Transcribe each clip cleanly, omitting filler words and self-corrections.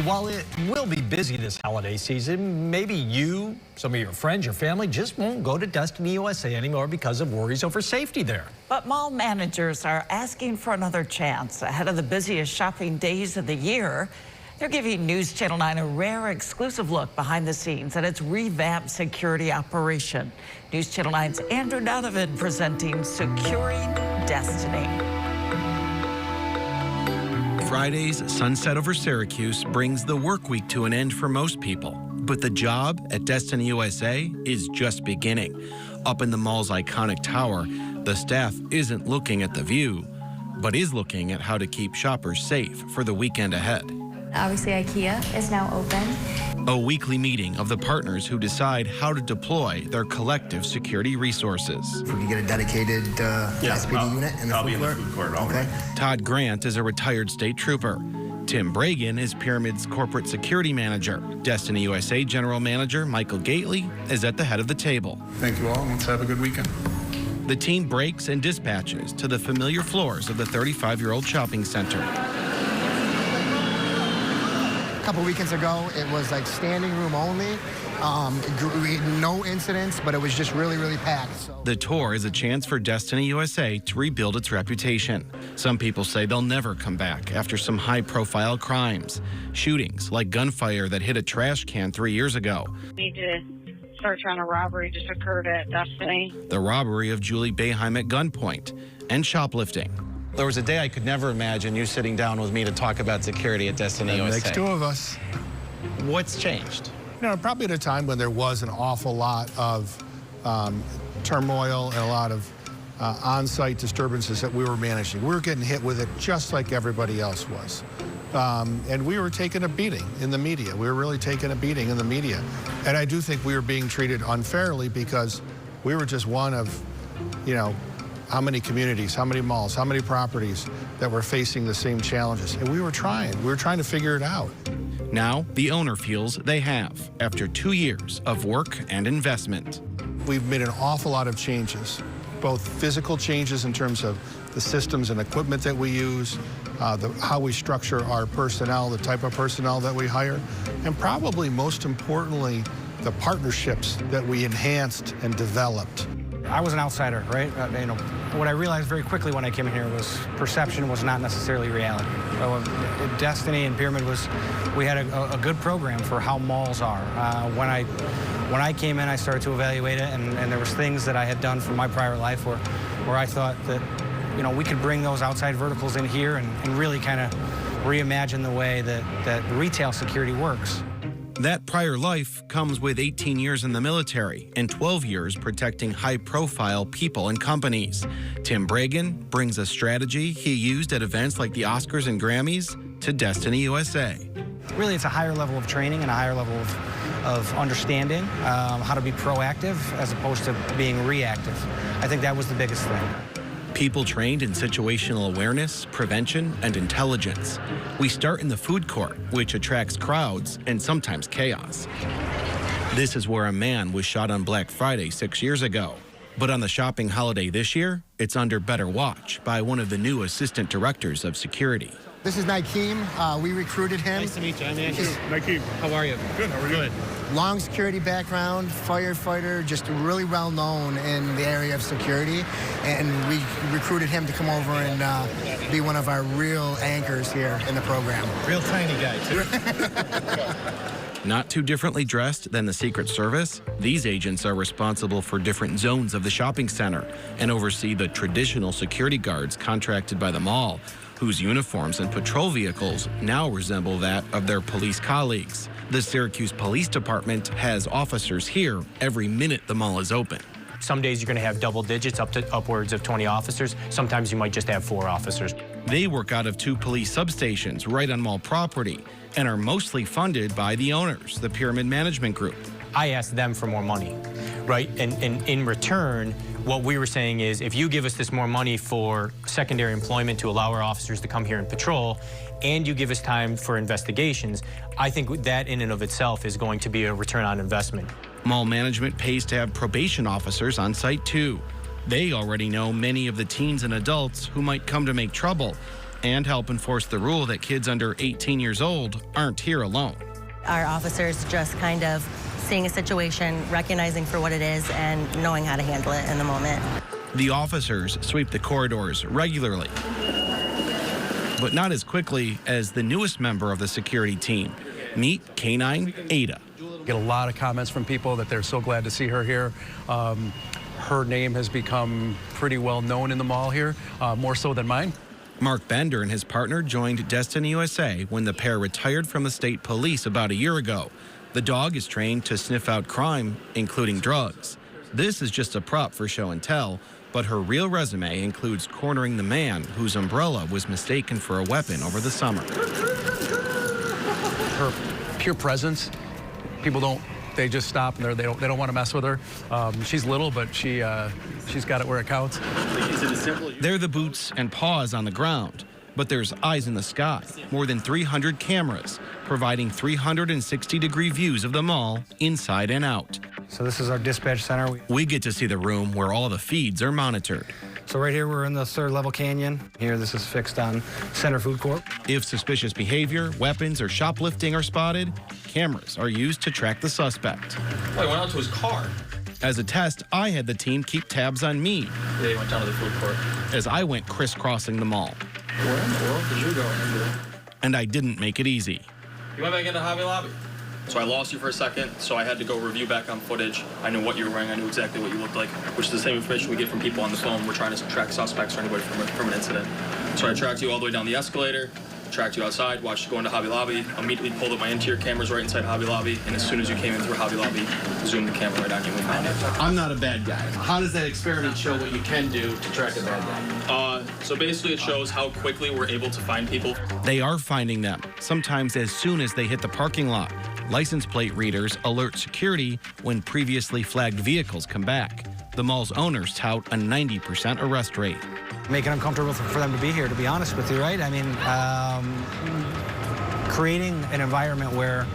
While it will be busy this holiday season, maybe you, some of your friends, your family just won't go to Destiny USA anymore because of worries over safety there. But mall managers are asking for another chance ahead of the busiest shopping days of the year. They're giving News Channel 9 a rare exclusive look behind the scenes at its revamped security operation. News Channel 9's Andrew Donovan presenting Securing Destiny. Friday's sunset over Syracuse brings the work week to an end for most people. But the job at Destiny USA is just beginning. Up in the mall's iconic tower, the staff isn't looking at the view, but is looking at how to keep shoppers safe for the weekend ahead. Obviously, IKEA is now open. A weekly meeting of the partners who decide how to deploy their collective security resources. If we could get a dedicated SPD unit in the food court. Okay. Todd Grant is a retired state trooper. Tim Bragan is Pyramid's corporate security manager. Destiny USA general manager Michael Gately is at the head of the table. Thank you all, and let's have a good weekend. The team breaks and dispatches to the familiar floors of the 35-year-old shopping center. A couple weekends ago, it was like standing room only. We had no incidents, but it was just really, really packed. So. The tour is a chance for Destiny USA to rebuild its reputation. Some people say they'll never come back after some high-profile crimes. Shootings like gunfire that hit a trash can 3 years ago. We need to search on a robbery just occurred at Destiny. The robbery of Julie Boeheim at gunpoint and shoplifting. There was a day I could never imagine you sitting down with me to talk about security at Destiny USA. Makes two of us. What's changed? You know, probably at a time when there was an awful lot of turmoil and a lot of on-site disturbances that we were managing. We were getting hit with it just like everybody else was. And we were taking a beating in the media. We were really taking a beating in the media. And I do think we were being treated unfairly because we were just one of, you know, how many communities, how many malls, how many properties that were facing the same challenges. And we were trying to figure it out. Now, the owner feels they have, after 2 years of work and investment. We've made an awful lot of changes, both physical changes in terms of the systems and equipment that we use, how we structure our personnel, the type of personnel that we hire, and probably most importantly, the partnerships that we enhanced and developed. I was an outsider, right? You know, what I realized very quickly when I came in here was perception was not necessarily reality. Destiny and Pyramid we had a good program for how malls are. When I came in, I started to evaluate it, and there was things that I had done from my prior life where I thought that, you know, we could bring those outside verticals in here and really kind of reimagine the way that retail security works. That prior life comes with 18 years in the military and 12 years protecting high-profile people and companies. Tim Bragan brings a strategy he used at events like the Oscars and Grammys to Destiny USA. Really, it's a higher level of training and a higher level of understanding how to be proactive as opposed to being reactive. I think that was the biggest thing. People trained in situational awareness, prevention, and intelligence. We start in the food court, which attracts crowds and sometimes chaos. This is where a man was shot on Black Friday 6 years ago. But on the shopping holiday this year, it's under better watch by one of the new assistant directors of security. This is Nakeem. We recruited him. Nice to meet you. I'm Andrew. Nakeem. How are you? Good, how are you? Good. Long security background, firefighter, just really well known in the area of security. And we recruited him to come over and be one of our real anchors here in the program. Real tiny guy, too. Not too differently dressed than the Secret Service, these agents are responsible for different zones of the shopping center and oversee the traditional security guards contracted by the mall, whose uniforms and patrol vehicles now resemble that of their police colleagues. The Syracuse Police Department has officers here every minute the mall is open. Some days you're going to have double digits, up to upwards of 20 officers. Sometimes you might just have 4 officers. They work out of 2 police substations right on mall property and are mostly funded by the owners, the Pyramid Management Group. I asked them for more money, right? And in return, what we were saying is, if you give us this more money for secondary employment to allow our officers to come here and patrol, and you give us time for investigations, I think that in and of itself is going to be a return on investment. Mall management pays to have probation officers on site too. They already know many of the teens and adults who might come to make trouble and help enforce the rule that kids under 18 years old aren't here alone. Our officers just kind of seeing a situation, recognizing for what it is, and knowing how to handle it in the moment. The officers sweep the corridors regularly, but not as quickly as the newest member of the security team. Meet Canine Ada. Get a lot of comments from people that they're so glad to see her here. Her name has become pretty well known in the mall here, more so than mine. Mark Bender and his partner joined Destiny USA when the pair retired from the state police about a year ago. The dog is trained to sniff out crime, including drugs. This is just a prop for show and tell, but her real resume includes cornering the man whose umbrella was mistaken for a weapon over the summer. Her pure presence, people they just stop and they don't want to mess with her. She's little, but she's got it where it counts. They're the boots and paws on the ground, but there's eyes in the sky. More than 300 cameras, providing 360-degree views of the mall inside and out. So this is our dispatch center. We get to see the room where all the feeds are monitored. So right here, we're in the third level canyon. Here, this is fixed on Center Food Court. If suspicious behavior, weapons, or shoplifting are spotted, cameras are used to track the suspect. Oh, he went out to his car. As a test, I had the team keep tabs on me. Yeah, he went down to the food court. As I went crisscrossing the mall. Where in the world did you go into? And I didn't make it easy. You went back into Hobby Lobby. So I lost you for a second, so I had to go review back on footage. I knew what you were wearing, I knew exactly what you looked like, which is the same information we get from people on the phone. We're trying to track suspects or anybody from an incident. So I tracked you all the way down the escalator, tracked you outside, watched you go into Hobby Lobby, immediately pulled up my interior cameras right inside Hobby Lobby, and as soon as you came in through Hobby Lobby, zoomed the camera right on you and found it. I'm not a bad guy. How does that experiment show what you can do to track a bad guy? So basically it shows how quickly we're able to find people. They are finding them, sometimes as soon as they hit the parking lot. License plate readers alert security when previously flagged vehicles come back. The mall's owners tout a 90% arrest rate. Make it uncomfortable for them to be here, to be honest with you, right? I mean, creating an environment where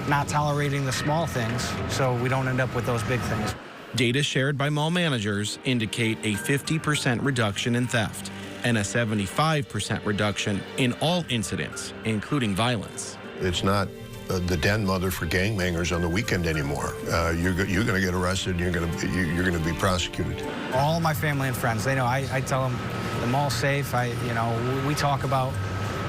not tolerating the small things so we don't end up with those big things. Data shared by mall managers indicate a 50% reduction in theft and a 75% reduction in all incidents, including violence. It's not the den mother for gangbangers on the weekend anymore. You're going to get arrested and you're going to be prosecuted. All my family and friends, they know. I tell them the mall's safe. We talk about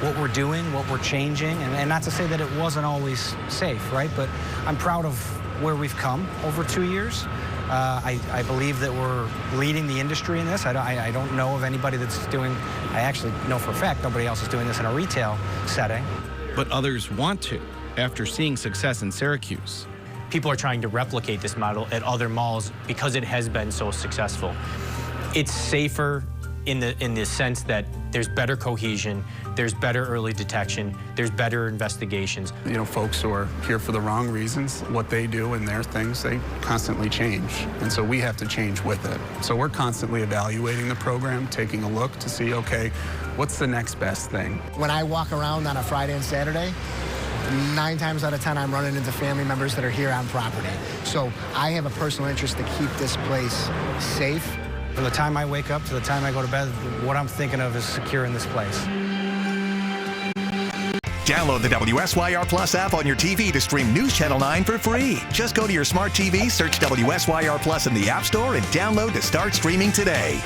what we're doing, what we're changing, and not to say that it wasn't always safe, right? But I'm proud of where we've come over 2 years. I believe that we're leading the industry in this. I don't know of anybody that's doing, I actually know for a fact nobody else is doing this in a retail setting. But others want to, after seeing success in Syracuse. People are trying to replicate this model at other malls because it has been so successful. It's safer in the sense that there's better cohesion, there's better early detection, there's better investigations. You know, folks who are here for the wrong reasons, what they do and their things, they constantly change. And so we have to change with it. So we're constantly evaluating the program, taking a look to see, okay, what's the next best thing? When I walk around on a Friday and Saturday, 9 times out of 10, I'm running into family members that are here on property. So I have a personal interest to keep this place safe. From the time I wake up to the time I go to bed, what I'm thinking of is securing this place. Download the WSYR Plus app on your TV to stream News Channel 9 for free. Just go to your smart TV, search WSYR Plus in the App Store, and download to start streaming today.